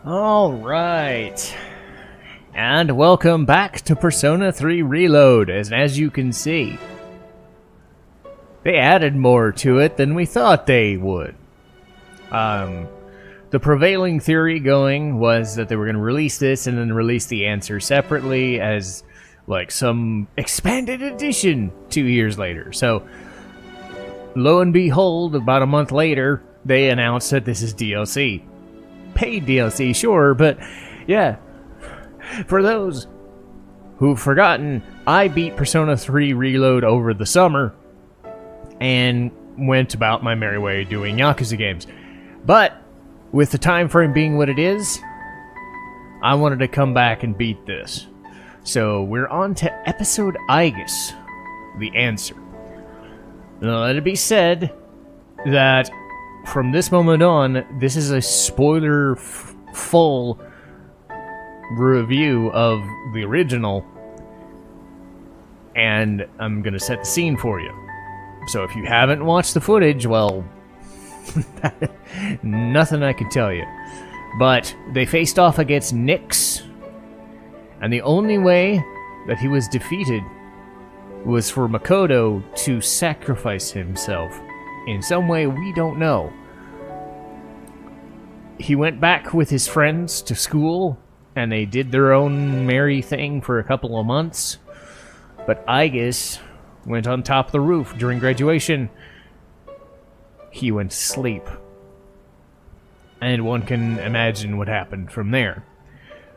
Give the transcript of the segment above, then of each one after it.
Alright. And welcome back to Persona 3 Reload, as you can see. They added more to it than we thought they would. The prevailing theory going was that they were going to release this and then release the answer separately as like some expanded edition 2 years later. So, lo and behold, about a month later, they announced that this is DLC. Paid DLC, sure, but yeah. For those who've forgotten, I beat Persona 3 Reload over the summer and went about my merry way doing Yakuza games. But with the time frame being what it is, I wanted to come back and beat this. So we're on to episode Aigis, the answer. Now let it be said that from this moment on, this is a spoiler-full review of the original, and I'm gonna set the scene for you. So if you haven't watched the footage, well, nothing I can tell you. But they faced off against Nyx, and the only way that he was defeated was for Makoto to sacrifice himself in some way we don't know. He went back with his friends to school, and they did their own merry thing for a couple of months. But Aigis went on top of the roof during graduation. He went to sleep. And one can imagine what happened from there.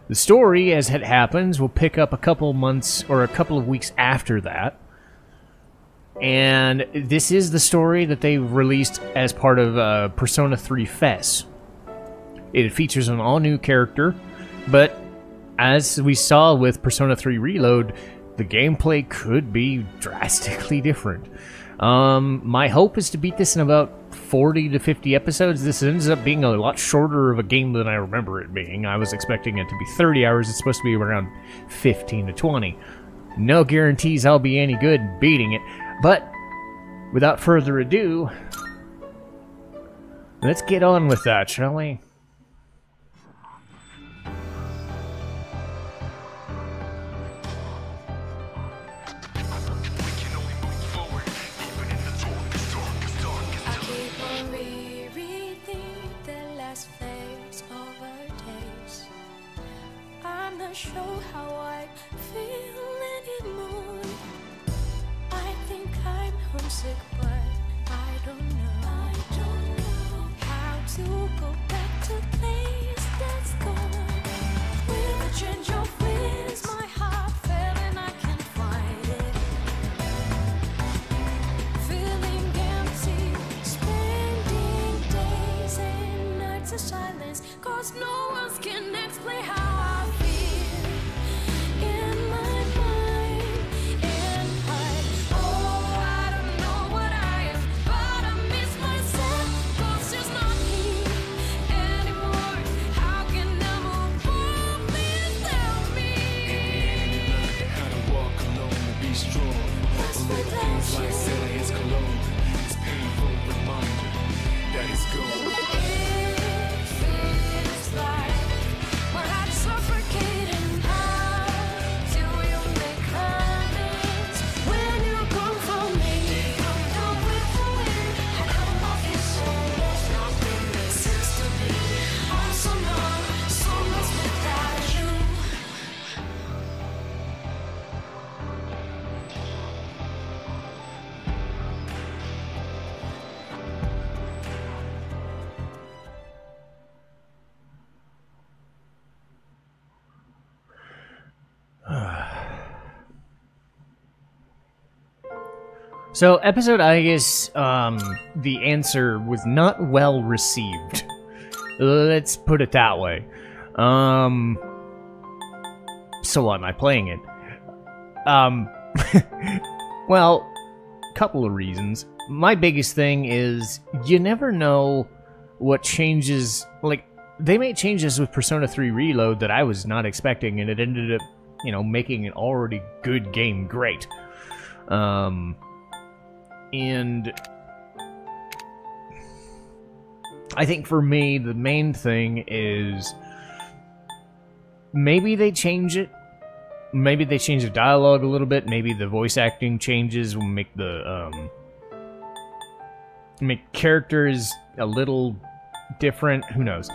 The story, as it happens, will pick up a couple of months or a couple of weeks after that. And this is the story that they released as part of Persona 3 S.E.E.S. It features an all-new character, but as we saw with Persona 3 Reload, the gameplay could be drastically different. My hope is to beat this in about 40 to 50 episodes. This ends up being a lot shorter of a game than I remember it being. I was expecting it to be 30 hours. It's supposed to be around 15 to 20. No guarantees I'll be any good beating it. But, without further ado, let's get on with that, shall we? Show how I feel anymore. I think I'm homesick, but I don't know how to go back to the place that's gone. With a change of winds, my heart fell and I can't find it. Feeling empty, spending days and nights in silence, 'cause no one can explain how I feel. So, episode Aigis, the answer was not well received. Let's put it that way. So why am I playing it? Well, couple of reasons. My biggest thing is, you never know what changes, like, they made changes with Persona 3 Reload that I was not expecting, and it ended up, you know, making an already good game great. And I think for me, the main thing is maybe they change it. Maybe they change the dialogue a little bit. Maybe the voice acting changes will make the make characters a little different. Who knows?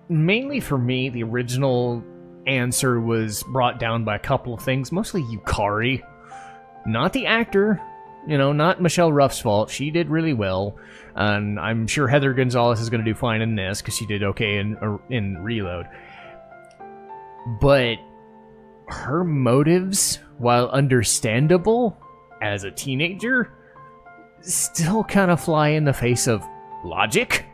Mainly for me, the original answer was brought down by a couple of things. Mostly Yukari, not the actor. You know, not Michelle Ruff's fault. She did really well, and I'm sure Heather Gonzalez is going to do fine in this because she did okay in Reload. But her motives, while understandable as a teenager, still kind of fly in the face of logic,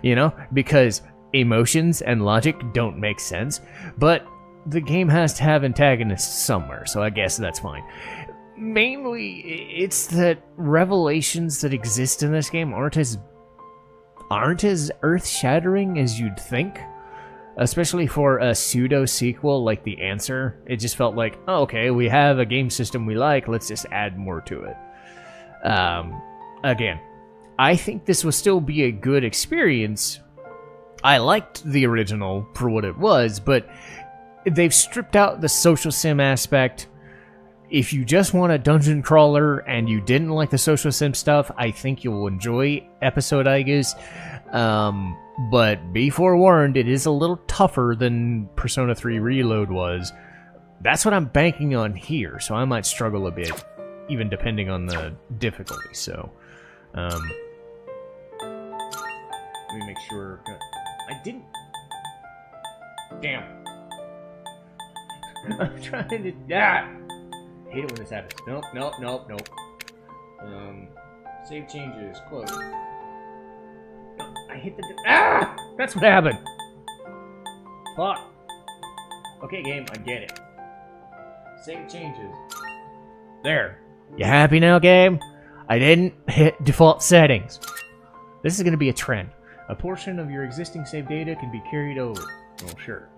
you know, because emotions and logic don't make sense, but the game has to have antagonists somewhere, so I guess that's fine. Mainly, it's that revelations that exist in this game aren't as earth-shattering as you'd think. Especially for a pseudo-sequel like The Answer. It just felt like, oh, okay, we have a game system we like, let's just add more to it. Again, I think this will still be a good experience. I liked the original for what it was, but they've stripped out the social sim aspect. If you just want a dungeon crawler and you didn't like the social sim stuff, I think you'll enjoy episode Aigis. But be forewarned, it is a little tougher than Persona 3 Reload was. That's what I'm banking on here, so I might struggle a bit, even depending on the difficulty, so... let me make sure... I didn't... Damn. I'm trying to... Ah! I hate it when this happens. Nope. Save changes, close. I hit the... Ah! That's what happened! Fuck. Okay, game, I get it. Save changes. There. You happy now, game? I didn't hit default settings. This is going to be a trend. A portion of your existing save data can be carried over. Oh, sure.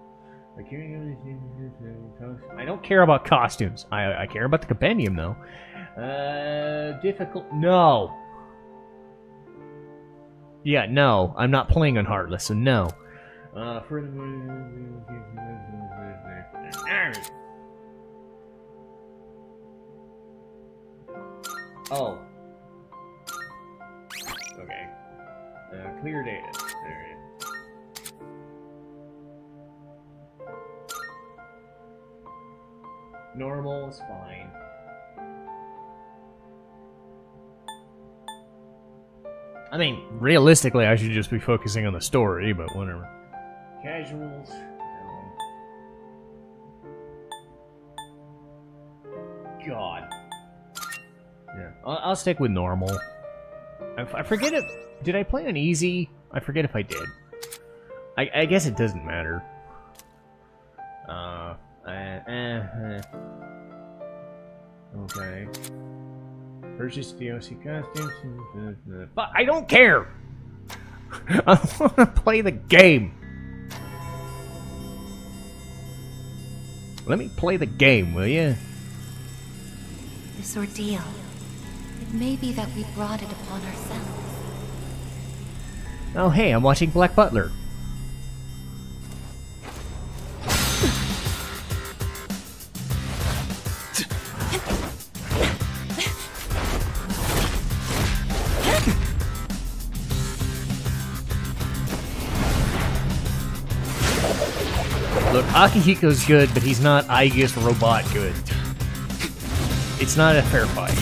I don't care about costumes. I care about the compendium, though. Difficult... No. Yeah, no. I'm not playing on Heartless, so no. Oh. Okay. Clear data. Alright. Normal is fine. I mean, realistically, I should just be focusing on the story, but whatever. Casuals. God. Yeah, I'll stick with normal. I forget if... Did I play on easy? I forget if I did. I guess it doesn't matter. Okay. Purchase DLC costumes. But I don't care! I want to play the game! Let me play the game, will you? This ordeal. It may be that we brought it upon ourselves. Oh hey, I'm watching Black Butler. Look, Akihiko's good, but he's not Aigis robot good. It's not a fair fight.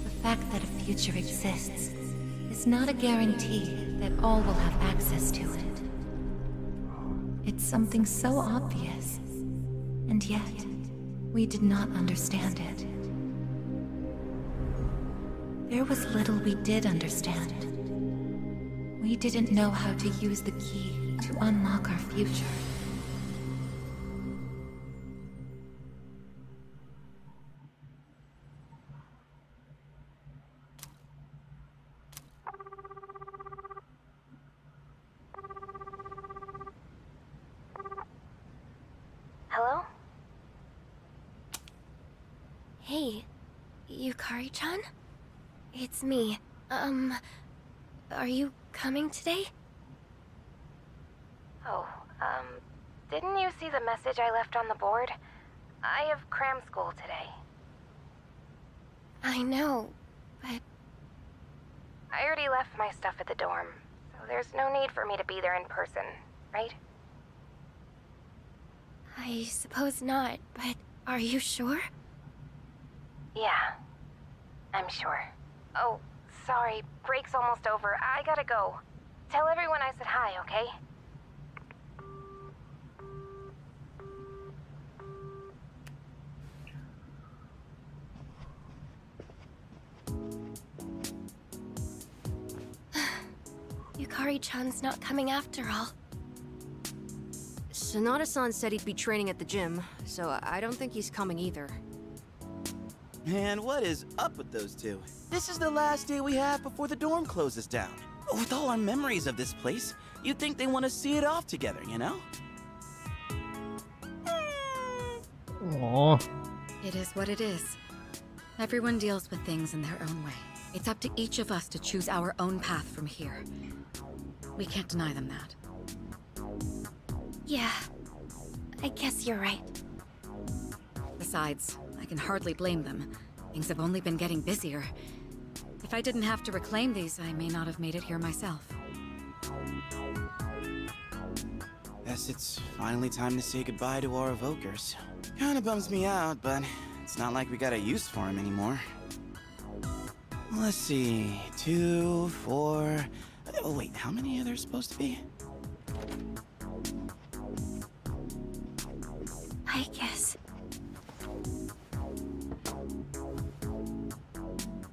The fact that a future exists is not a guarantee that all will have access to it. It's something so obvious, and yet we did not understand it. There was little we did understand. We didn't know how to use the key to unlock our future. Hey, Yukari-chan? It's me. Are you coming today? Oh, didn't you see the message I left on the board? I have cram school today. I know, but... I already left my stuff at the dorm, so there's no need for me to be there in person, right? I suppose not, but are you sure? Yeah, I'm sure. Oh, sorry, break's almost over. I gotta go. Tell everyone I said hi, okay? Yukari-chan's not coming after all. Sonata-san said he'd be training at the gym, so I don't think he's coming either. Man, what is up with those two? This is the last day we have before the dorm closes down. With all our memories of this place, you'd think they want to see it off together, you know? Aww. It is what it is. Everyone deals with things in their own way. It's up to each of us to choose our own path from here. We can't deny them that. Yeah, I guess you're right. Besides, I can hardly blame them. Things have only been getting busier. If I didn't have to reclaim these, I may not have made it here myself. Guess it's finally time to say goodbye to our evokers. Kinda bums me out, but it's not like we got a use for them anymore. Let's see, 2, 4... Oh wait, how many are there supposed to be? I guess.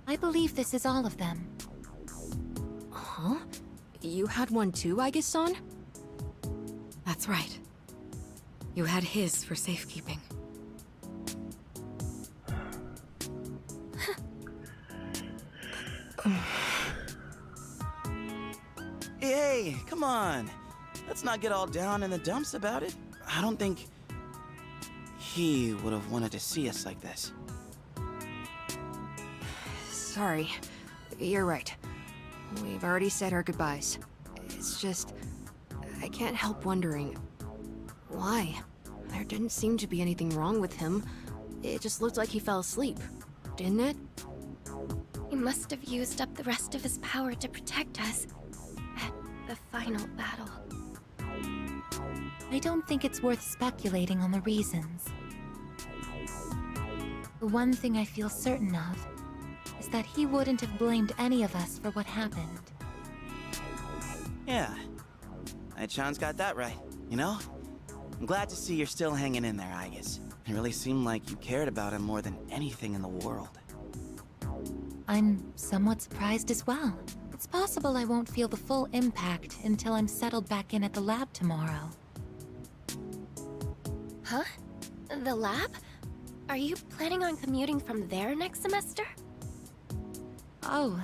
I believe this is all of them. Huh? You had one too, Aigis-san? That's right. You had his for safekeeping. Hey, come on. Let's not get all down in the dumps about it. I don't think he would have wanted to see us like this. Sorry. You're right. We've already said our goodbyes. It's just... I can't help wondering... why? There didn't seem to be anything wrong with him. It just looked like he fell asleep. Didn't it? He must have used up the rest of his power to protect us at the final battle. I don't think it's worth speculating on the reasons. The one thing I feel certain of is that he wouldn't have blamed any of us for what happened. Yeah. Chan's got that right, you know? I'm glad to see you're still hanging in there, Aigis. It really seemed like you cared about him more than anything in the world. I'm somewhat surprised as well. It's possible I won't feel the full impact until I'm settled back in at the lab tomorrow. Huh? The lab? Are you planning on commuting from there next semester? Oh,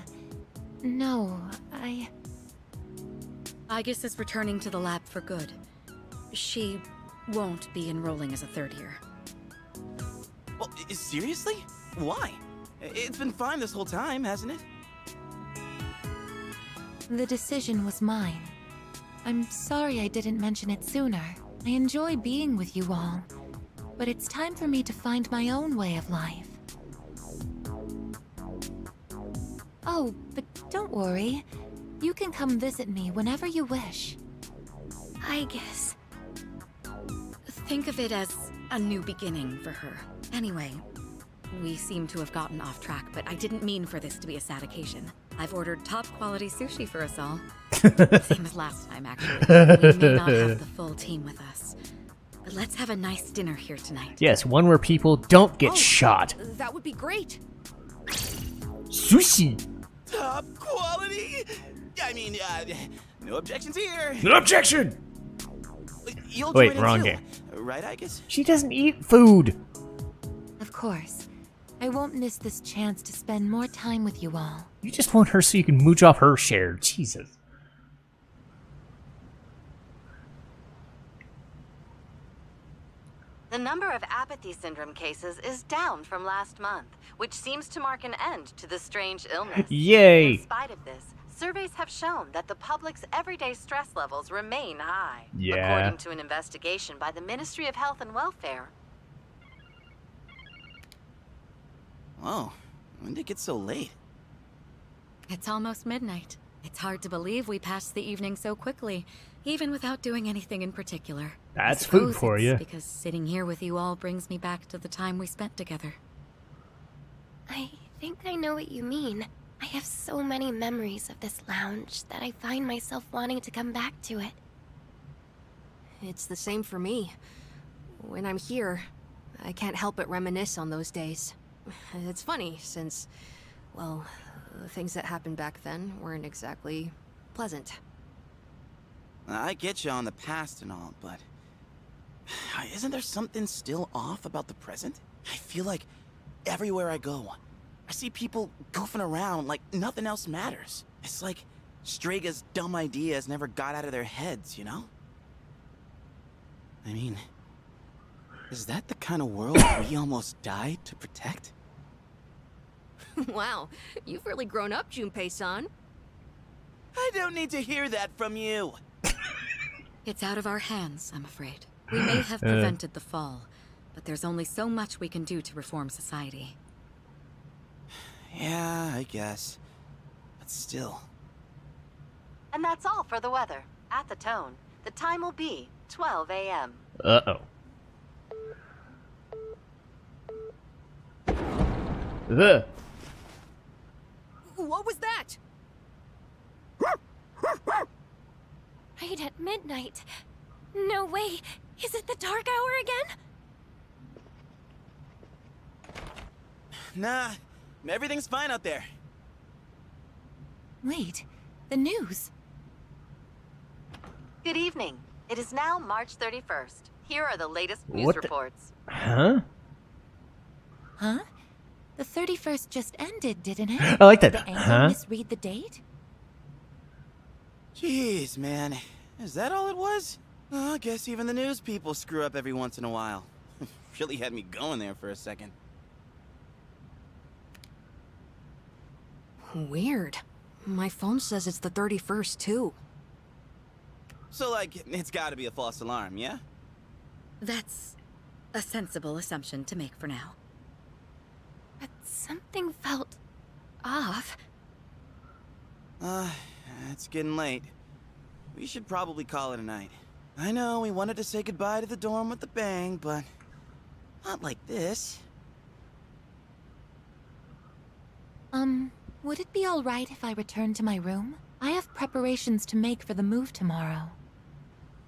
no, Aigis is returning to the lab for good. She won't be enrolling as a third year. Well, seriously? Why? It's been fine this whole time, hasn't it? The decision was mine. I'm sorry I didn't mention it sooner. I enjoy being with you all, but it's time for me to find my own way of life. Oh, but don't worry. You can come visit me whenever you wish. I guess. Think of it as a new beginning for her. Anyway, we seem to have gotten off track, but I didn't mean for this to be a sad occasion. I've ordered top-quality sushi for us all. Same as last time, actually. We may not have the full team with us. But let's have a nice dinner here tonight. Yes, one where people don't get shot. That would be great. Sushi! Top quality? I mean, no objections here. No objection! You'll Wait, join in wrong too, game. right, Aigis? She doesn't eat food. Of course. I won't miss this chance to spend more time with you all. You just want her so you can mooch off her share. Jesus. The number of apathy syndrome cases is down from last month, which seems to mark an end to the strange illness. Yay! In spite of this, surveys have shown that the public's everyday stress levels remain high. Yeah. According to an investigation by the Ministry of Health and Welfare. Whoa, when did it get so late? It's almost midnight. It's hard to believe we passed the evening so quickly, even without doing anything in particular. That's I food suppose for it's you. because sitting here with you all brings me back to the time we spent together. I think I know what you mean. I have so many memories of this lounge that I find myself wanting to come back to it. It's the same for me. When I'm here, I can't help but reminisce on those days. It's funny, since, well, the things that happened back then weren't exactly pleasant. I get you on the past and all, but isn't there something still off about the present? I feel like everywhere I go, I see people goofing around like nothing else matters. It's like Strega's dumb ideas never got out of their heads, you know? I mean, is that the kind of world we almost died to protect? Wow, you've really grown up, Junpei-san. I don't need to hear that from you. It's out of our hands, I'm afraid. We may have prevented the fall, but there's only so much we can do to reform society. Yeah, I guess. But still. And that's all for the weather. At the tone, the time will be 12 a.m. Uh-oh. Ugh. What was that? Right at midnight. No way. Is it the dark hour again? Nah, everything's fine out there. Wait, the news. Good evening. It is now March 31st. Here are the latest news What the- reports. Huh? Huh? The 31st just ended, didn't it? I like that. Did the anchor Huh? misread the date? Jeez, man. Is that all it was? I guess even the news people screw up every once in a while. Really had me going there for a second. Weird. My phone says it's the 31st, too. So, like, it's gotta be a false alarm, yeah? That's a sensible assumption to make for now. But something felt off. It's getting late. We should probably call it a night. I know we wanted to say goodbye to the dorm with a bang, but not like this. Would it be alright if I return to my room? I have preparations to make for the move tomorrow.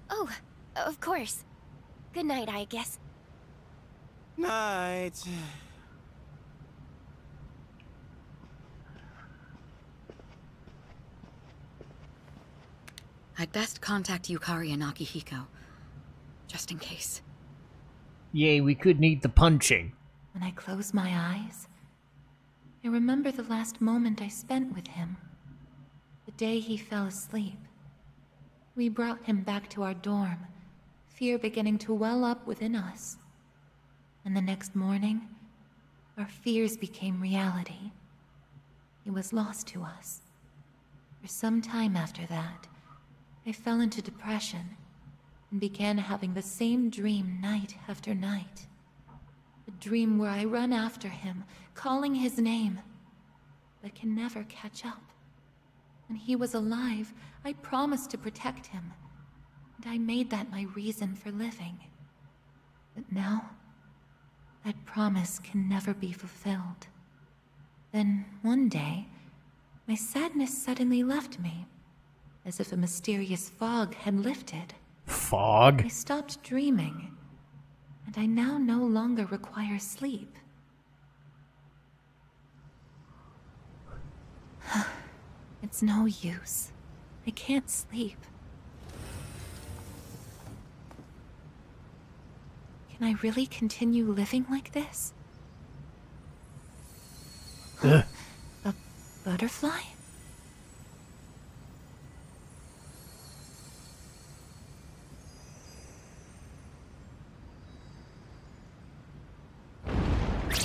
Oh, of course. Good night, I guess. Night. I'd best contact Yukari and Akihiko, just in case. Yay, we could need the punching. When I close my eyes, I remember the last moment I spent with him. The day he fell asleep. We brought him back to our dorm, fear beginning to well up within us. And the next morning, our fears became reality. He was lost to us. For some time after that, I fell into depression and began having the same dream night after night. A dream where I run after him, calling his name, but can never catch up. When he was alive, I promised to protect him, and I made that my reason for living. But now, that promise can never be fulfilled. Then, one day, my sadness suddenly left me, as if a mysterious fog had lifted. Fog? I stopped dreaming, and I now no longer require sleep. It's no use. I can't sleep. Can I really continue living like this? Ugh. A butterfly?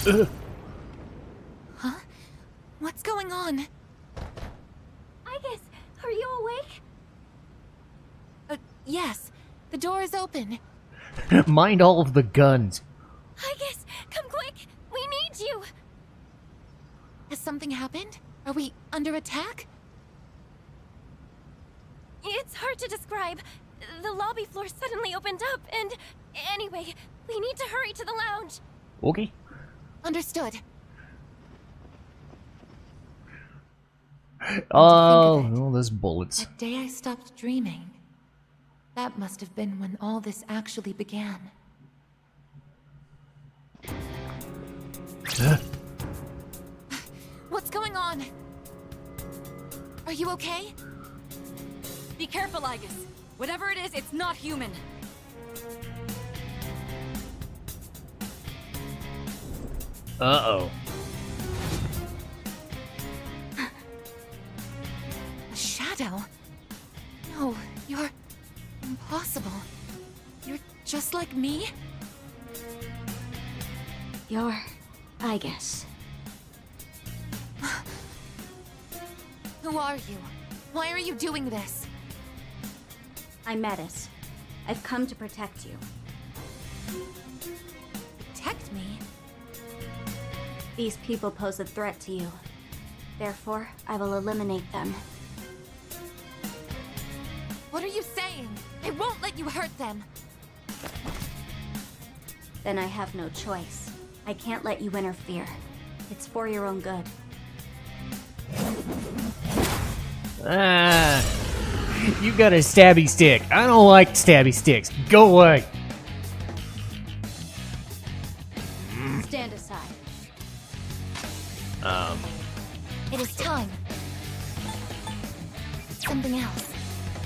Huh? What's going on? Aigis, are you awake? Yes. The door is open. Mind all of the guns. Aigis, come quick! We need you! Has something happened? Are we under attack? It's hard to describe. The lobby floor suddenly opened up, and... Anyway, we need to hurry to the lounge. Okay. Understood. Oh, well, those bullets. That day I stopped dreaming. That must have been when all this actually began. What's going on? Are you okay? Be careful, Aigis. Whatever it is, it's not human. Uh-oh. A shadow? No, you're... impossible. You're just like me? You're... Aigis. Who are you? Why are you doing this? I'm S.E.E.S. I've come to protect you. Protect me? These people pose a threat to you. Therefore, I will eliminate them. What are you saying? I won't let you hurt them! Then I have no choice. I can't let you interfere. It's for your own good. Ah, you got a stabby stick. I don't like stabby sticks. Go away. Stand aside. It is time. Something else.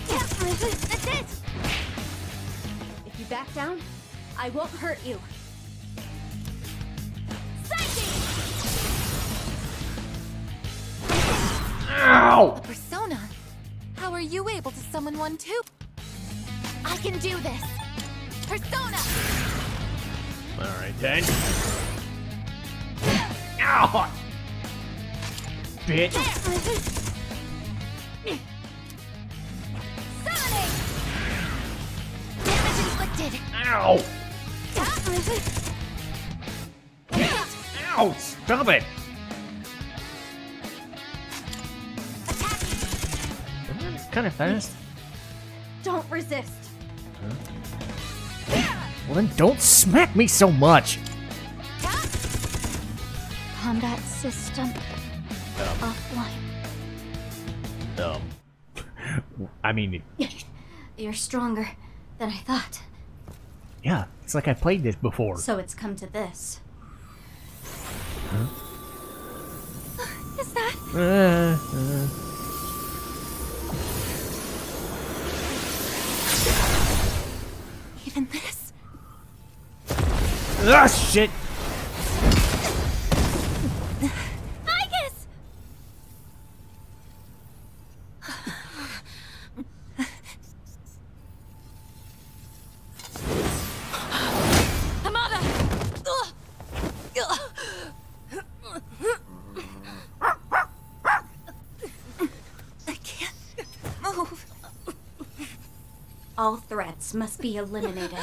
That's it! If you back down, I won't hurt you. Ow! A persona? How are you able to summon one too? I can do this! Persona! Alright then. Ow! Bitch. Summoning! Damage inflicted! Ow! Ow! Stop it! It's kind of fast. Don't resist. Well then don't smack me so much! Combat system offline. I mean, You're stronger than I thought. yeah, it's like I played this before. So it's come to this. Is that? Even this? Ah, shit! Aigis! Hamada! I can't move. All threats must be eliminated.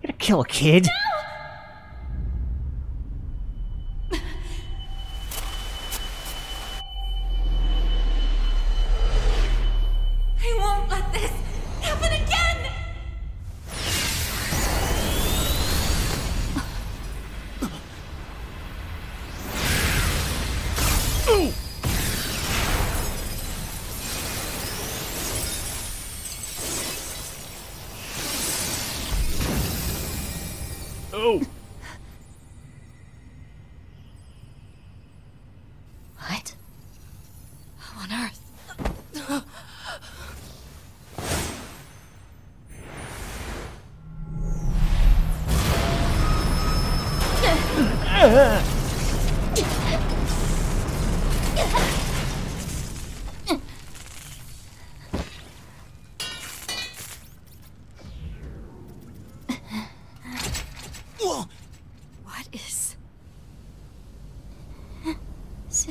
You gonna kill a kid? I won't let this happen again! Oh! What? How on earth?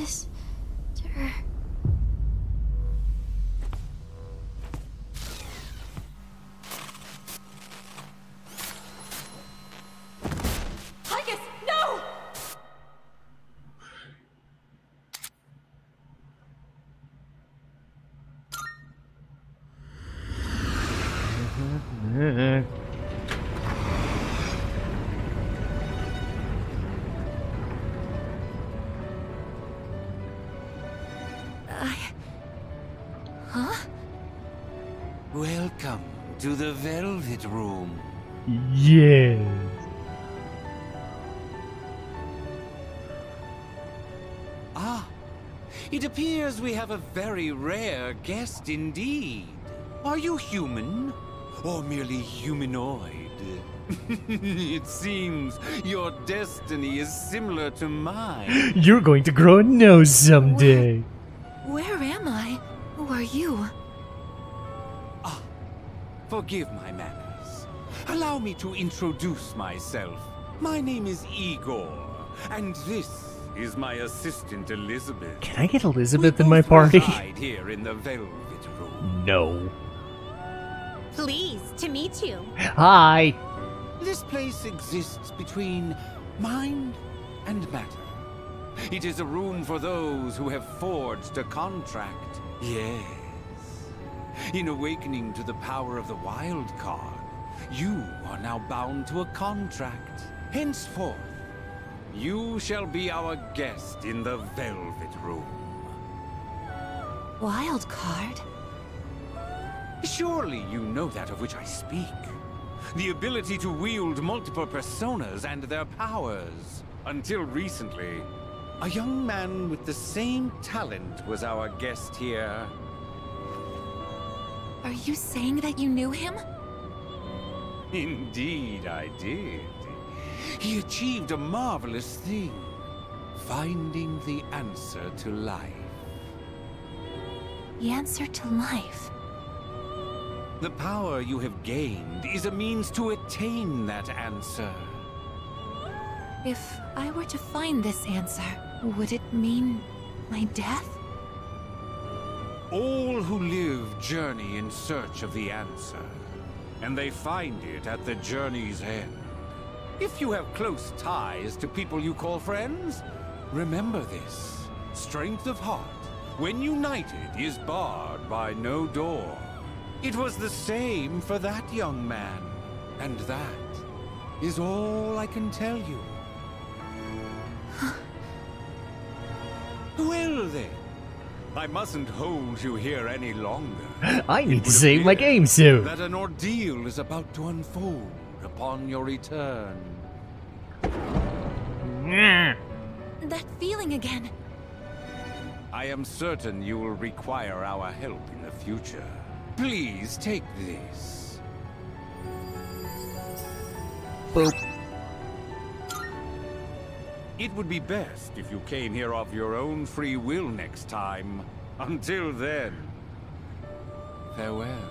sister. Aigis, no! Huh? Welcome to the Velvet Room. Yes. Ah, it appears we have a very rare guest indeed. Are you human? Or merely humanoid? It seems your destiny is similar to mine. You're going to grow a nose someday. Where am I? Who are you? Forgive my manners. Allow me to introduce myself. My name is Igor, and this is my assistant Elizabeth. Can I get Elizabeth We in my both party? reside here in the Velvet Room. No. Pleased to meet you. Hi. This place exists between mind and matter. It is a room for those who have forged a contract. Yes. In awakening to the power of the wild card, you are now bound to a contract. Henceforth, you shall be our guest in the Velvet Room. Wild card? Surely you know that of which I speak. The ability to wield multiple personas and their powers. Until recently, a young man with the same talent was our guest here. Are you saying that you knew him? Indeed, I did. He achieved a marvelous thing. Finding the answer to life. The answer to life. The power you have gained is a means to attain that answer. If I were to find this answer, would it mean my death? All who live journey in search of the answer, and they find it at the journey's end. If you have close ties to people you call friends, remember this. Strength of heart, when united, is barred by no door. It was the same for that young man, and that is all I can tell you. Well then, I mustn't hold you here any longer. I need It to would save my appear game soon. that an ordeal is about to unfold upon your return. That feeling again. I am certain you will require our help in the future. Please take this. Boop. It would be best if you came here of your own free will next time. Until then, farewell.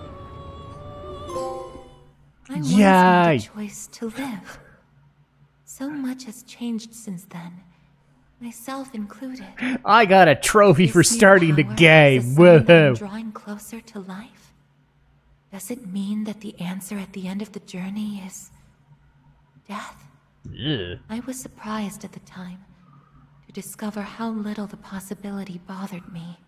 I once Yay. made a choice to live. So much has changed since then, myself included. I got a trophy for This new starting the power game. is a sign that I'm Woohoo. drawing closer to life. Does it mean that the answer at the end of the journey is death? Ugh. I was surprised at the time to discover how little the possibility bothered me.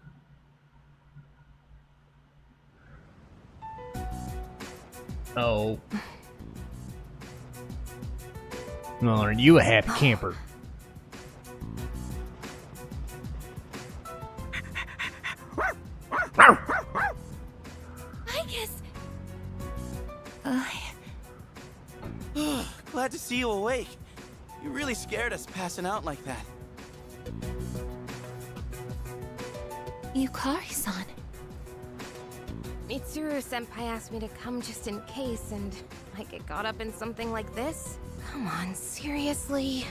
Oh. Well, aren't you a happy camper? Aigis! Glad to see you awake. You really scared us passing out like that. Yukari-san. Mitsuru-senpai asked me to come just in case, and I get caught up in something like this? Come on, seriously?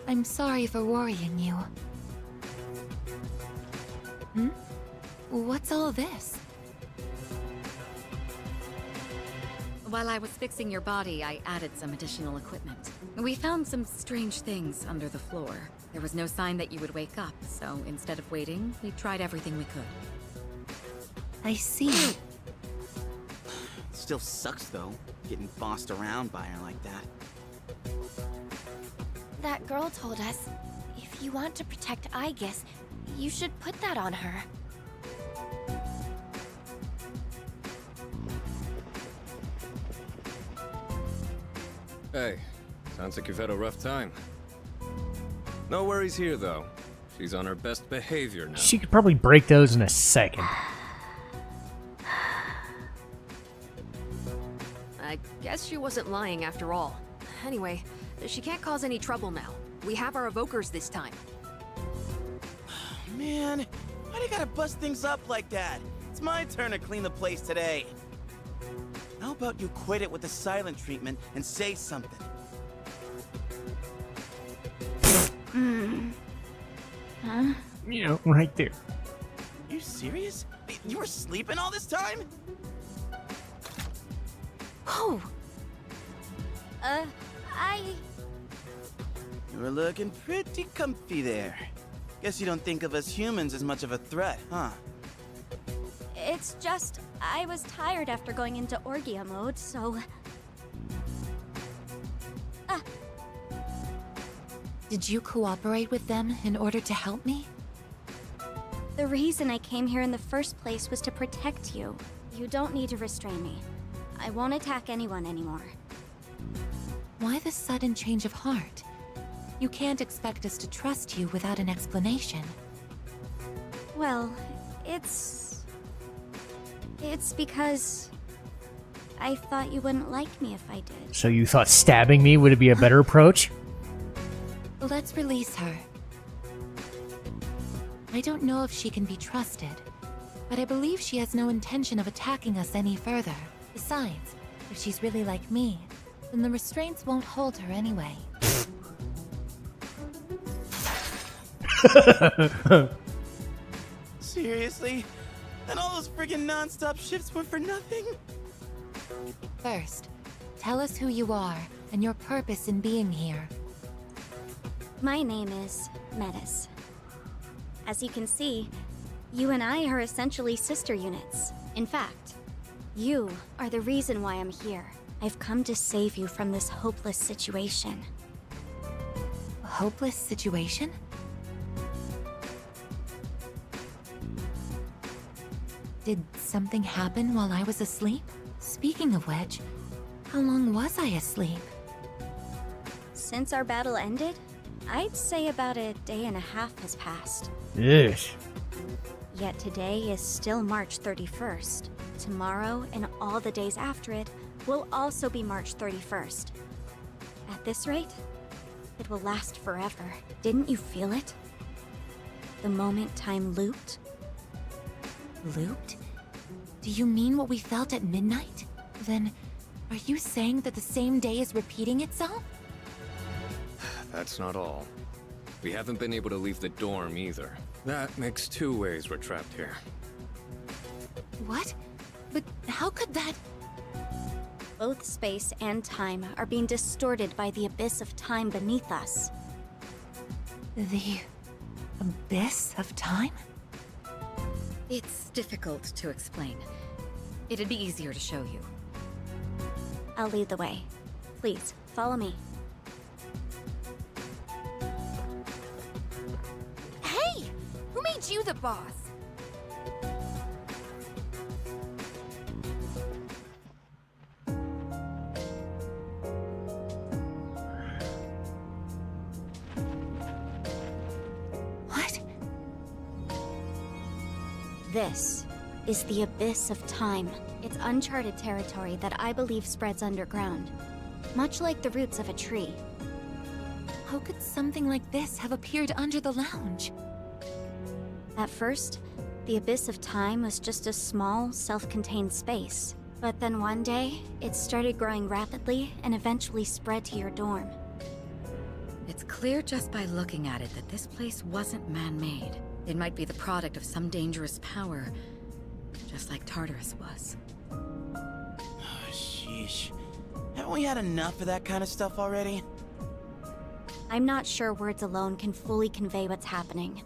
I'm sorry for worrying you. What's all this? while I was fixing your body, I added some additional equipment. We found some strange things under the floor. There was no sign that you would wake up, so instead of waiting, we tried everything we could. I see. Still sucks, though, getting bossed around by her like that. That girl told us, if you want to protect Aigis, you should put that on her. Hey, sounds like you've had a rough time. No worries here, though. She's on her best behavior now. She could probably break those in a second. I guess she wasn't lying after all. Anyway, she can't cause any trouble now. We have our evokers this time. Man, why do you gotta bust things up like that? It's my turn to clean the place today. How about you quit it with the silent treatment and say something? Huh? You know, right there. You serious? You were sleeping all this time? Oh. You were looking pretty comfy there. Guess you don't think of us humans as much of a threat, huh? It's just, I was tired after going into Orgia mode, so... Did you cooperate with them in order to help me? The reason I came here in the first place was to protect you. You don't need to restrain me. I won't attack anyone anymore. Why the sudden change of heart? You can't expect us to trust you without an explanation. Well, it's because... I thought you wouldn't like me if I did. So you thought stabbing me would be a better approach? Let's release her. I don't know if she can be trusted, but I believe she has no intention of attacking us any further. Besides, if she's really like me, then the restraints won't hold her anyway. Seriously? And all those friggin' non-stop shifts were for nothing? First, tell us who you are and your purpose in being here. My name is Metis. As you can see, you and I are essentially sister units. In fact, you are the reason why I'm here. I've come to save you from this hopeless situation. A hopeless situation? Did something happen while I was asleep? Speaking of which, how long was I asleep? Since our battle ended, I'd say about a day and a half has passed. Yes. Yet today is still March 31st. Tomorrow and all the days after it will also be March 31st. At this rate, it will last forever. Didn't you feel it? The moment time looped? Looped? Do you mean what we felt at midnight? Then, are you saying that the same day is repeating itself? That's not all. We haven't been able to leave the dorm either. That makes 2 ways we're trapped here. What? But how could that... Both space and time are being distorted by the abyss of time beneath us. The... abyss of time? It's difficult to explain. It'd be easier to show you. I'll lead the way. Please, follow me. Hey! Who made you the boss? What? This is the abyss of time. It's uncharted territory that I believe spreads underground, much like the roots of a tree. How could something like this have appeared under the lounge? At first, the abyss of time was just a small, self-contained space. But then one day, it started growing rapidly and eventually spread to your dorm. It's clear just by looking at it that this place wasn't man-made. It might be the product of some dangerous power, just like Tartarus was. Oh, Sheesh. Haven't we had enough of that kind of stuff already? I'm not sure words alone can fully convey what's happening.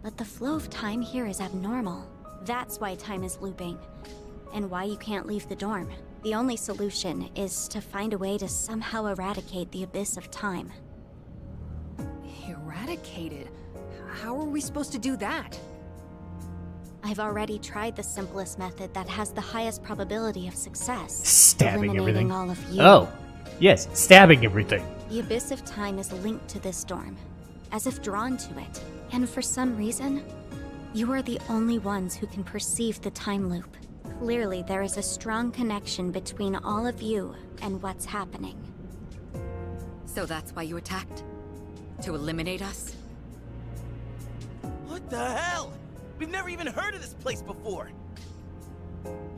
But the flow of time here is abnormal. That's why time is looping. And why you can't leave the dorm. The only solution is to find a way to somehow eradicate the abyss of time. Eradicated? How are we supposed to do that? I've already tried the simplest method that has the highest probability of success. Stabbing eliminating everything. all of you. Oh, yes, stabbing everything. The abyss of time is linked to this dorm, as if drawn to it. And for some reason, you are the only ones who can perceive the time loop. Clearly, there is a strong connection between all of you and what's happening. So that's why you attacked? To eliminate us? What the hell? We've never even heard of this place before.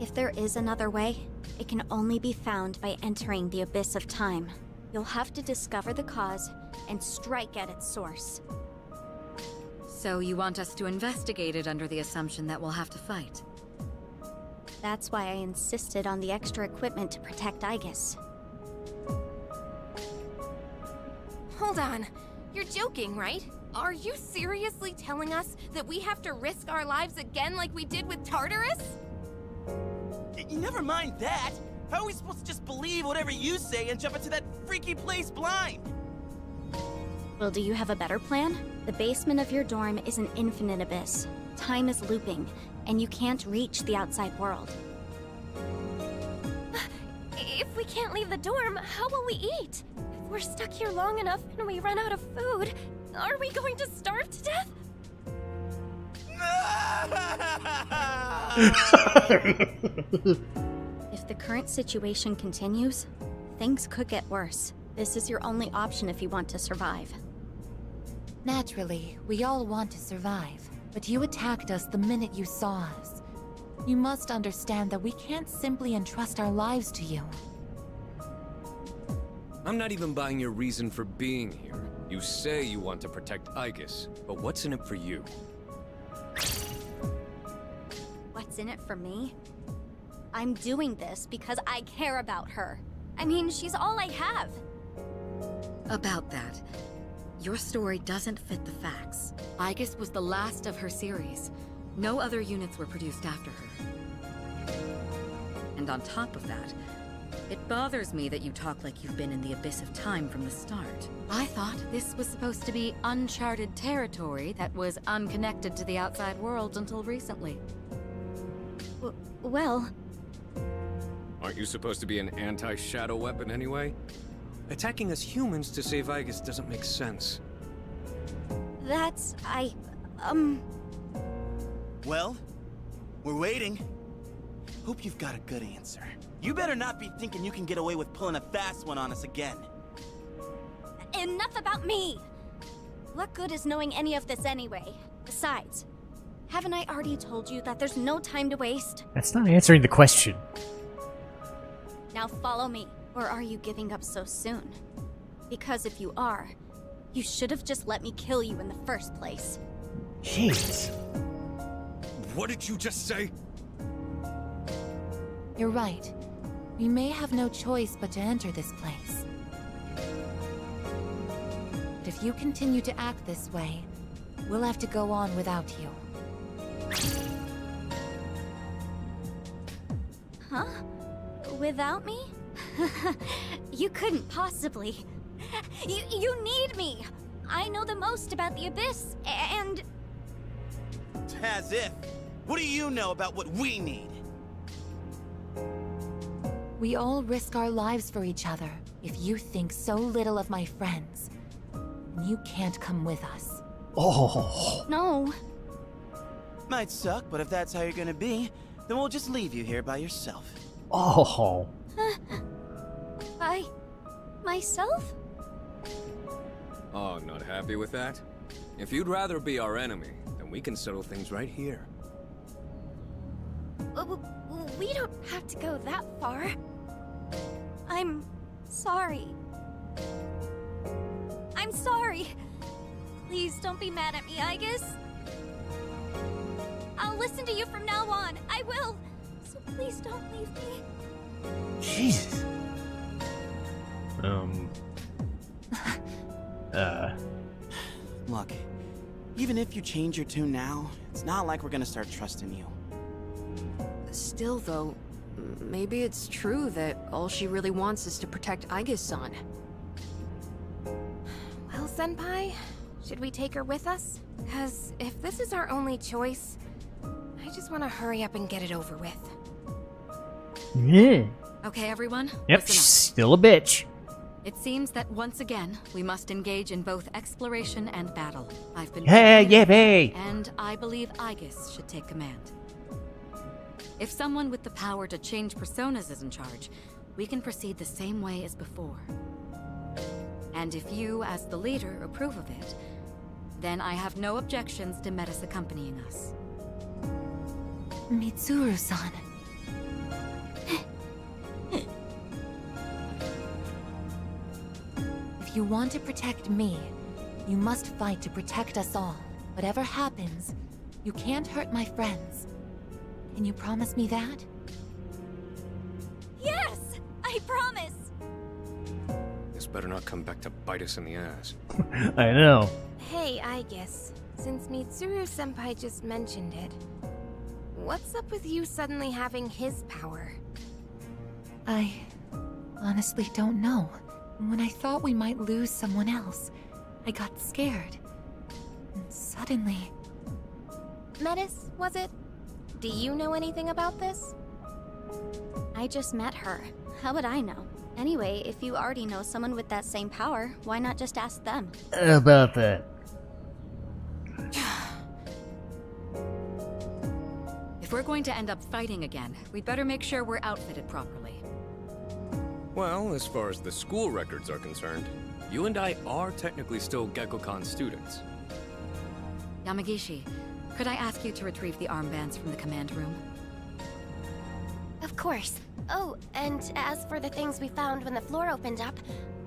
If there is another way, it can only be found by entering the abyss of time. You'll have to discover the cause and strike at its source. So you want us to investigate it under the assumption that we'll have to fight? That's why I insisted on the extra equipment to protect Aigis. Hold on. You're joking, right? Are you seriously telling us that we have to risk our lives again like we did with Tartarus? Never mind that. How are we supposed to just believe whatever you say and jump into that freaky place blind? Well, do you have a better plan? The basement of your dorm is an infinite abyss. Time is looping, and you can't reach the outside world. If we can't leave the dorm, how will we eat? If we're stuck here long enough and we run out of food, are we going to starve to death? If the current situation continues, things could get worse. This is your only option if you want to survive. Naturally, we all want to survive, but you attacked us the minute you saw us. You must understand that we can't simply entrust our lives to you. I'm not even buying your reason for being here. You say you want to protect Aigis, but what's in it for you? What's in it for me? I'm doing this because I care about her. I mean, she's all I have. About that, your story doesn't fit the facts. Aigis was the last of her series. No other units were produced after her. And on top of that, it bothers me that you talk like you've been in the abyss of time from the start. I thought this was supposed to be uncharted territory that was unconnected to the outside world until recently. Well... Aren't you supposed to be an anti-shadow weapon anyway? Attacking us humans to save Aigis doesn't make sense. That's... Well, we're waiting. Hope you've got a good answer. You better not be thinking you can get away with pulling a fast one on us again. Enough about me! What good is knowing any of this anyway? Besides, haven't I already told you that there's no time to waste? That's not answering the question. Now follow me, or are you giving up so soon? Because if you are, you should have just let me kill you in the first place. Jeez. What did you just say? You're right. We may have no choice but to enter this place. But if you continue to act this way, we'll have to go on without you. Huh? Without me? You couldn't possibly. You need me! I know the most about the Abyss, and... As if. What do you know about what we need? We all risk our lives for each other. If you think so little of my friends, then you can't come with us. Oh. No. Might suck, but if that's how you're gonna be, then we'll just leave you here by yourself. Oh. By... myself? Oh, not happy with that? If you'd rather be our enemy, then we can settle things right here. We don't have to go that far. I'm sorry. I'm sorry. Please don't be mad at me, Aigis. I'll listen to you from now on. I will. So please don't leave me. Jesus. Look, even if you change your tune now, it's not like we're gonna start trusting you. Still, though, maybe it's true that all she really wants is to protect Aigis-san. Well, Senpai, should we take her with us? Because if this is our only choice, I just want to hurry up and get it over with. Yeah. Okay, everyone? Yep, listen she's up. still a bitch. It seems that once again, we must engage in both exploration and battle. I've been Hey, prepared, yippee! and I believe Aigis should take command. If someone with the power to change personas is in charge, we can proceed the same way as before. And if you, as the leader, approve of it, then I have no objections to Metis accompanying us. Mitsuru-san. If you want to protect me, you must fight to protect us all. Whatever happens, you can't hurt my friends. Can you promise me that? Yes! I promise! This better not come back to bite us in the ass. I know. Hey, Aigis, since Mitsuru-senpai just mentioned it, what's up with you suddenly having his power? I honestly don't know. When I thought we might lose someone else, I got scared. And suddenly... Metis, was it? Do you know anything about this? I just met her. How would I know? Anyway, if you already know someone with that same power, why not just ask them? About that. If we're going to end up fighting again, we'd better make sure we're outfitted properly. Well, as far as the school records are concerned, you and I are technically still Gekkokan students. Yamagishi, could I ask you to retrieve the armbands from the command room? Of course. Oh, and as for the things we found when the floor opened up,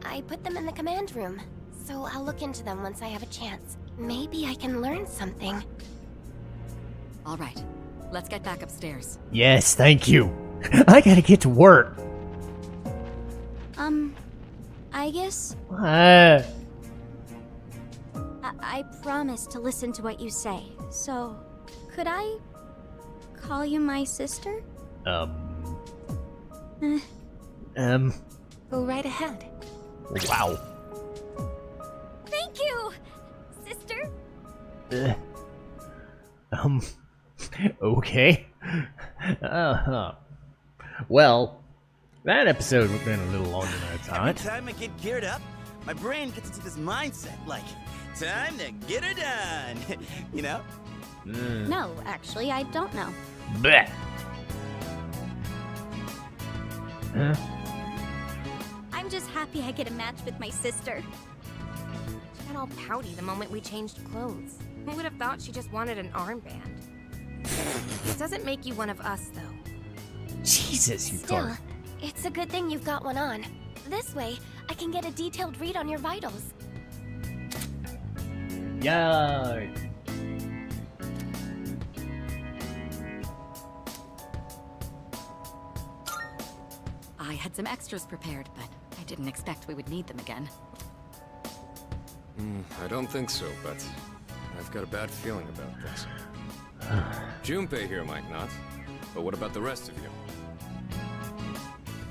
I put them in the command room. So I'll look into them once I have a chance. Maybe I can learn something. All right, let's get back upstairs. Yes, thank you. I gotta get to work. Aigis? I promise to listen to what you say. So, could I call you my sister? Go right ahead. Wow. Thank you, sister. Okay. Well, that episode went a little longer than I thought. Every time I get geared up, my brain gets into this mindset, like, time to get her done. You know? No, actually, I don't know. Blech. Huh? I'm just happy I get a match with my sister. She got all pouty the moment we changed clothes. Who would have thought she just wanted an armband? It doesn't make you one of us, though. Jesus, you Still, tart. it's a good thing you've got one on. This way, I can get a detailed read on your vitals. Yeah. I had some extras prepared, but I didn't expect we would need them again. I don't think so, but I've got a bad feeling about this. Junpei here might not, but what about the rest of you?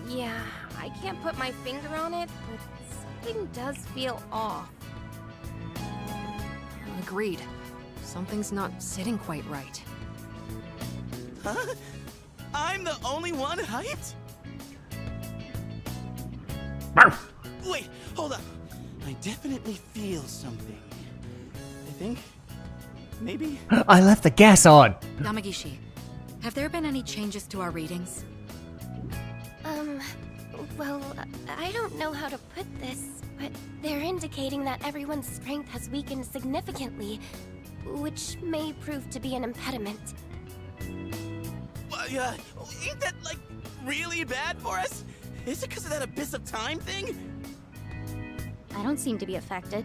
Yeah, I can't put my finger on it, but something does feel off. Agreed. Something's not sitting quite right. Huh? I'm the only one hyped? Wait, hold up. I definitely feel something. I think... maybe? I left the gas on. Yamagishi, have there been any changes to our readings? Well, I don't know how to put this, but they're indicating that everyone's strength has weakened significantly, which may prove to be an impediment. Ain't that, like, really bad for us? Is it because of that Abyss of Time thing? I don't seem to be affected.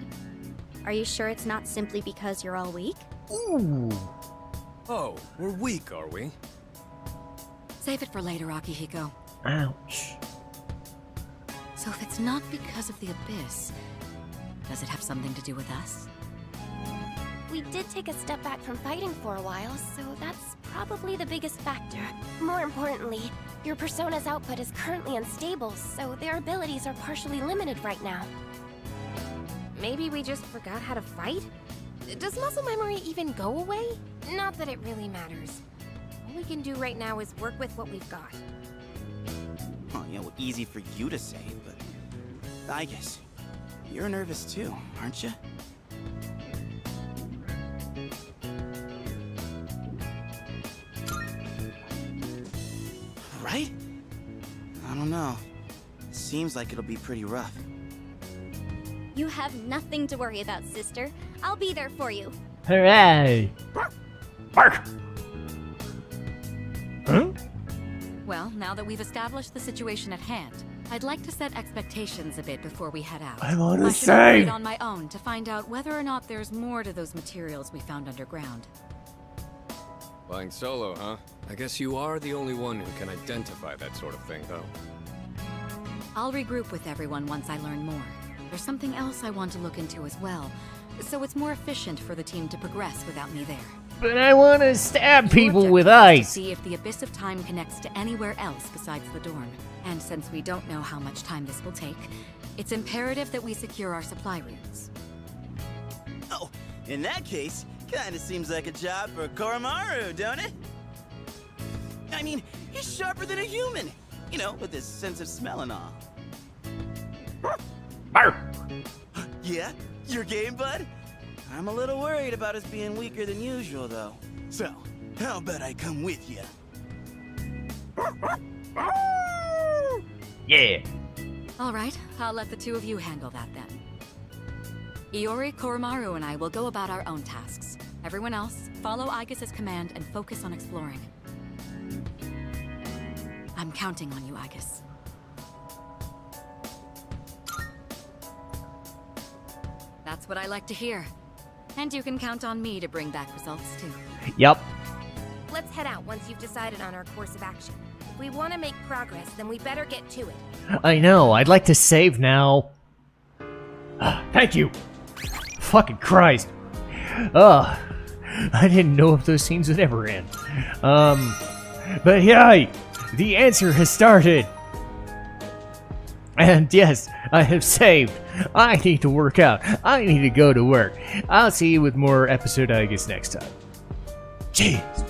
Are you sure it's not simply because you're all weak? Ooh. Oh, we're weak, are we? Save it for later, Akihiko. Ouch. So if it's not because of the Abyss, does it have something to do with us? We did take a step back from fighting for a while, so that's probably the biggest factor. More importantly, your Persona's output is currently unstable, so their abilities are partially limited right now. Maybe we just forgot how to fight? Does muscle memory even go away? Not that it really matters. All we can do right now is work with what we've got. Oh, yeah, well, easy for you to say, but... Aigis, you're nervous too, aren't you? Right? I don't know. Seems like it'll be pretty rough. You have nothing to worry about, sister. I'll be there for you. Hooray! Bark! Huh? Well, now that we've established the situation at hand, I'd like to set expectations a bit before we head out. I want to I should say operate on my own to find out whether or not there's more to those materials we found underground. Flying solo, huh? I guess you are the only one who can identify that sort of thing, though. I'll regroup with everyone once I learn more. There's something else I want to look into as well, so it's more efficient for the team to progress without me there. But I want to stab people Your with objective is ice. to see if the Abyss of Time connects to anywhere else besides the dorm. And since we don't know how much time this will take, it's imperative that we secure our supply routes. Oh, in that case, kinda seems like a job for Koromaru, don't it? I mean, he's sharper than a human. You know, with his sense of smell and all. Bark! Yeah? Your game, bud? I'm a little worried about us being weaker than usual, though. So, how about I come with you? Yeah. All right, I'll let the two of you handle that then. Iori, Koromaru, and I will go about our own tasks. Everyone else, follow Aigis' command and focus on exploring. I'm counting on you, Aigis. That's what I like to hear. And you can count on me to bring back results, too. Yup. Let's head out once you've decided on our course of action. If we want to make progress, then we better get to it. I know. I'd like to save now. Thank you. Fucking Christ. I didn't know if those scenes would ever end. But yeah, the answer has started. And yes, I have saved. I need to work out. I need to go to work. I'll see you with more episode Aigis next time. Jeez.